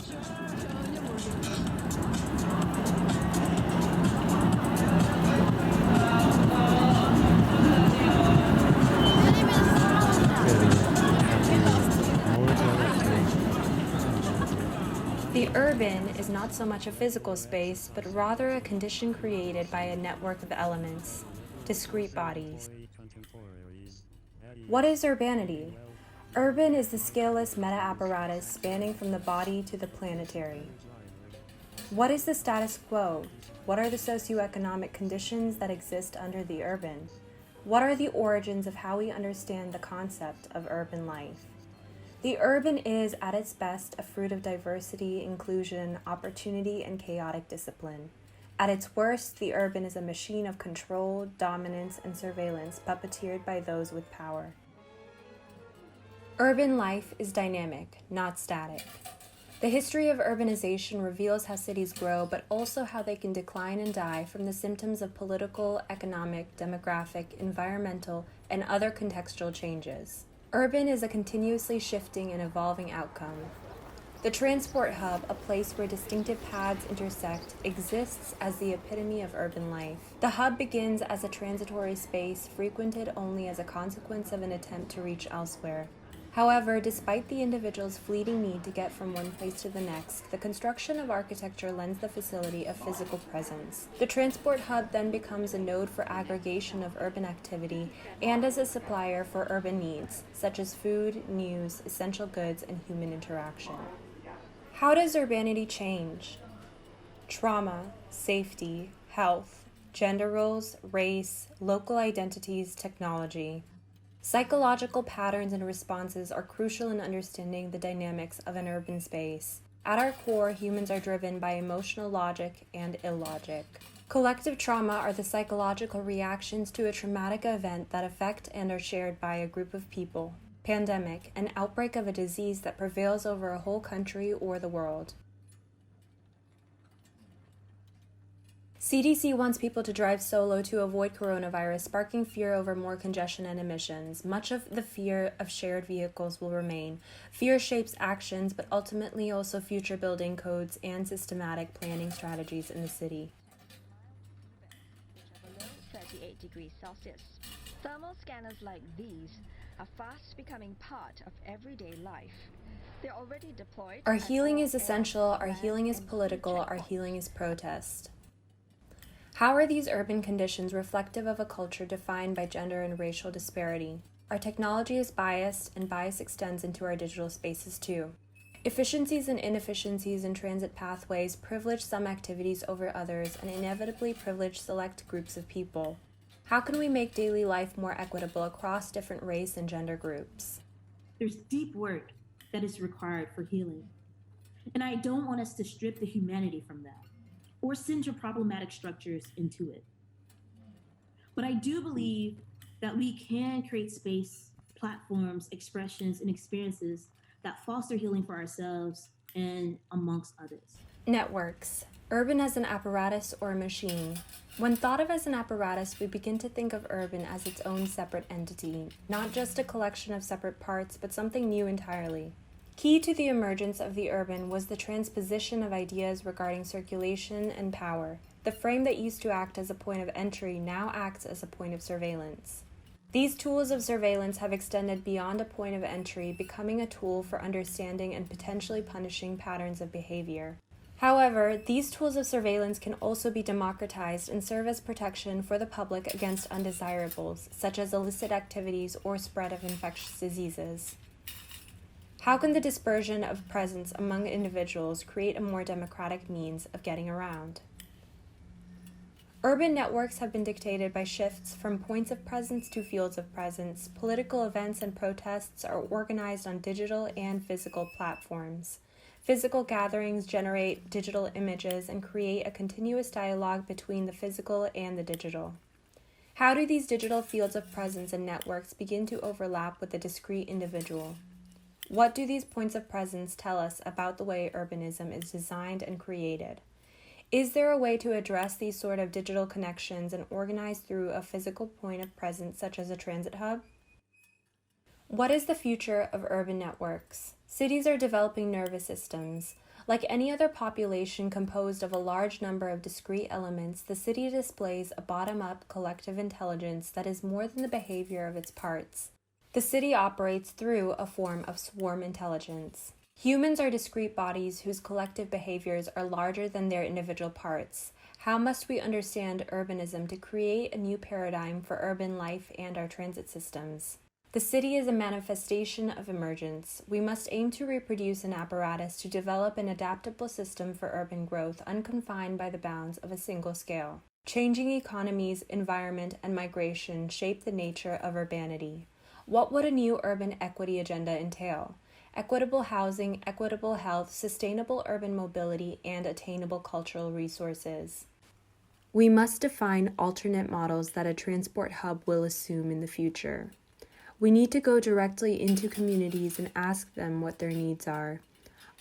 The urban is not so much a physical space, but rather a condition created by a network of elements, discrete bodies. What is urbanity? Urban is the scaleless meta-apparatus spanning from the body to the planetary. What is the status quo? What are the socioeconomic conditions that exist under the urban? What are the origins of how we understand the concept of urban life? The urban is, at its best, a fruit of diversity, inclusion, opportunity, and chaotic discipline. At its worst, the urban is a machine of control, dominance, and surveillance puppeteered by those with power. Urban life is dynamic, not static. The history of urbanization reveals how cities grow, but also how they can decline and die from the symptoms of political, economic, demographic, environmental, and other contextual changes. Urban is a continuously shifting and evolving outcome. The transport hub, a place where distinctive paths intersect, exists as the epitome of urban life. The hub begins as a transitory space frequented only as a consequence of an attempt to reach elsewhere. However, despite the individual's fleeting need to get from one place to the next, the construction of architecture lends the facility a physical presence. The transport hub then becomes a node for aggregation of urban activity and as a supplier for urban needs, such as food, news, essential goods, and human interaction. How does urbanity change? Trauma, safety, health, gender roles, race, local identities, technology. Psychological patterns and responses are crucial in understanding the dynamics of an urban space. At our core, humans are driven by emotional logic and illogic. Collective trauma are the psychological reactions to a traumatic event that affect and are shared by a group of people. Pandemic, an outbreak of a disease that prevails over a whole country or the world. CDC wants people to drive solo to avoid coronavirus, sparking fear over more congestion and emissions. Much of the fear of shared vehicles will remain. Fear shapes actions, but ultimately also future building codes and systematic planning strategies in the city. Below 38 degrees Celsius. Thermal scanners like these are fast becoming part of everyday life. They're already deployed. Our healing is essential, our healing is political, our healing is protest. How are these urban conditions reflective of a culture defined by gender and racial disparity? Our technology is biased, and bias extends into our digital spaces too. Efficiencies and inefficiencies in transit pathways privilege some activities over others and inevitably privilege select groups of people. How can we make daily life more equitable across different race and gender groups? There's deep work that is required for healing. And I don't want us to strip the humanity from that or center problematic structures into it. But I do believe that we can create space, platforms, expressions, and experiences that foster healing for ourselves and amongst others. Networks. Urban as an apparatus or a machine. When thought of as an apparatus, we begin to think of urban as its own separate entity, not just a collection of separate parts, but something new entirely. Key to the emergence of the urban was the transposition of ideas regarding circulation and power. The frame that used to act as a point of entry now acts as a point of surveillance. These tools of surveillance have extended beyond a point of entry, becoming a tool for understanding and potentially punishing patterns of behavior. However, these tools of surveillance can also be democratized and serve as protection for the public against undesirables, such as illicit activities or spread of infectious diseases. How can the dispersion of presence among individuals create a more democratic means of getting around? Urban networks have been dictated by shifts from points of presence to fields of presence. Political events and protests are organized on digital and physical platforms. Physical gatherings generate digital images and create a continuous dialogue between the physical and the digital. How do these digital fields of presence and networks begin to overlap with the discrete individual? What do these points of presence tell us about the way urbanism is designed and created? Is there a way to address these sort of digital connections and organize through a physical point of presence such as a transit hub? What is the future of urban networks? Cities are developing nervous systems. Like any other population composed of a large number of discrete elements, the city displays a bottom-up collective intelligence that is more than the behavior of its parts. The city operates through a form of swarm intelligence. Humans are discrete bodies whose collective behaviors are larger than their individual parts. How must we understand urbanism to create a new paradigm for urban life and our transit systems? The city is a manifestation of emergence. We must aim to reproduce an apparatus to develop an adaptable system for urban growth unconfined by the bounds of a single scale. Changing economies, environment, and migration shape the nature of urbanity. What would a new urban equity agenda entail? Equitable housing, equitable health, sustainable urban mobility, and attainable cultural resources. We must define alternate models that a transport hub will assume in the future. We need to go directly into communities and ask them what their needs are.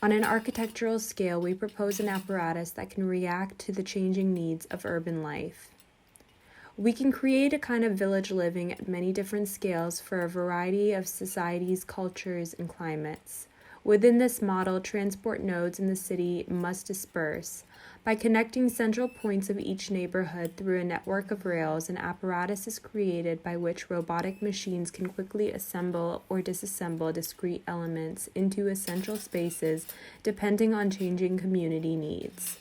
On an architectural scale, we propose an apparatus that can react to the changing needs of urban life. We can create a kind of village living at many different scales for a variety of societies, cultures, and climates. Within this model, transport nodes in the city must disperse. By connecting central points of each neighborhood through a network of rails, an apparatus is created by which robotic machines can quickly assemble or disassemble discrete elements into essential spaces depending on changing community needs.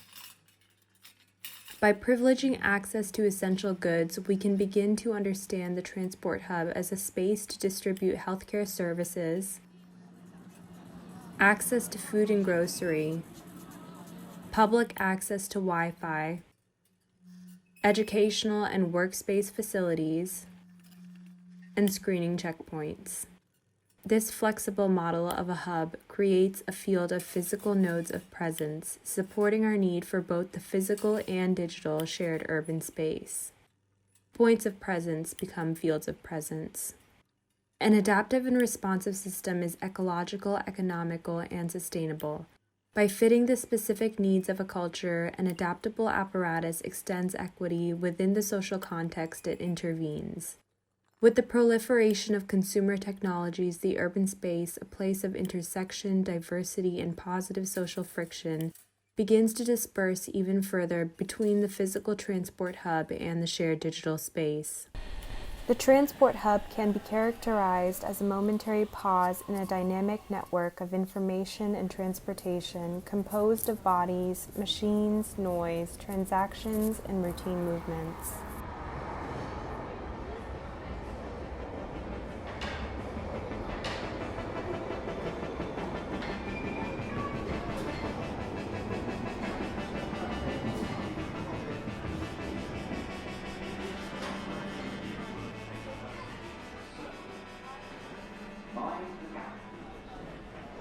By privileging access to essential goods, we can begin to understand the transport hub as a space to distribute healthcare services, access to food and grocery, public access to Wi-Fi, educational and workspace facilities, and screening checkpoints. This flexible model of a hub creates a field of physical nodes of presence, supporting our need for both the physical and digital shared urban space. Points of presence become fields of presence. An adaptive and responsive system is ecological, economical, and sustainable. By fitting the specific needs of a culture, an adaptable apparatus extends equity within the social context it intervenes. With the proliferation of consumer technologies, the urban space, a place of intersection, diversity, and positive social friction, begins to disperse even further between the physical transport hub and the shared digital space. The transport hub can be characterized as a momentary pause in a dynamic network of information and transportation composed of bodies, machines, noise, transactions, and routine movements.